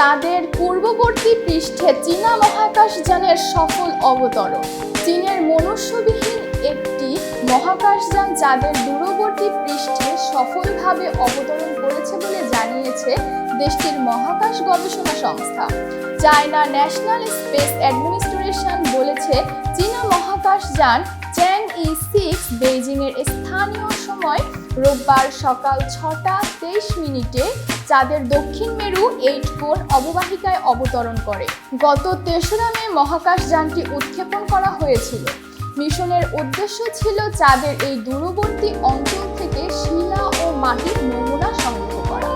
চাঁদের পূর্ববর্তী পৃষ্ঠে চীনা মহাকাশযানের সফল অবতরণ। চীনের মনুষ্যবিহীন একটি মহাকাশযান চাঁদের দূরবর্তী পৃষ্ঠে সফলভাবে অবতরণ করেছে বলে জানিয়েছে দেশটির মহাকাশ গবেষণা সংস্থা। চায়না ন্যাশনাল স্পেস অ্যাডমিনিস্ট্রেশন বলেছে, চীনা মহাকাশযান চ্যাংই-6 বেইজিংয়ের স্থানীয় সময় রোববার সকাল 6টা 23 মিনিটে চাঁদের দক্ষিণ মেরু 8 কোণ অববাহিকায় অবতরণ করে। গত 3রা মে মহাকাশযানটি উৎক্ষেপণ করা হয়েছিল। মিশনের উদ্দেশ্য ছিল চাঁদের এই দূরবর্তী অঞ্চল থেকে শিলা ও মাটির নমুনা সংগ্রহ করা।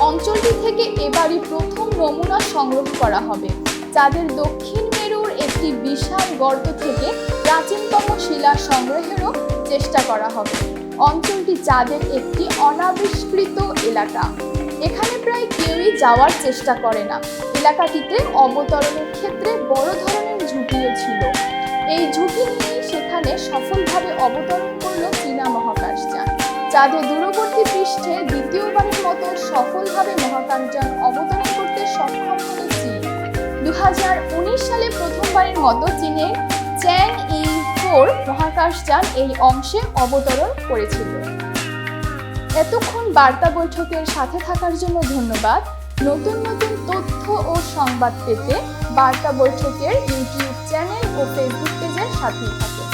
অঞ্চলটি থেকে এবারই প্রথম নমুনা সংগ্রহ করা হবে। চাঁদের দক্ষিণ মেরুর একটি বিশাল গর্ত থেকে প্রাচীনতম শিলা সংগ্রহেরও চেষ্টা করা হবে। অঞ্চলটি চাঁদের একটি অনাবিষ্কৃত এলাকা। এখানে প্রায় কেউই যাওয়ার চেষ্টা করে না। এলাকাটিতে অবতরণের ক্ষেত্রে বড় ধরনের ঝুঁকিও ছিল। এই ঝুঁকি নিয়েই সেখানে সফলভাবে অবতরণ করল চীনা মহাকাশযান। চাঁদের দূরবর্তী পৃষ্ঠে দ্বিতীয়বারের মতো সফলভাবে মহাকাশযান অবতরণ করতে সক্ষম হল চীন। 2019 সালে প্রথমবারের মতো চীনের চ্যাংই-4 মহাকাশযান এই অংশে অবতরণ করেছিল। এতক্ষণ বার্তা বৈঠকের সাথে থাকার জন্য ধন্যবাদ। নতুন নতুন তথ্য ও সংবাদ পেতে বার্তা বৈঠকের ইউটিউব চ্যানেল ও ফেসবুক পেজের সাথেই থাকুন।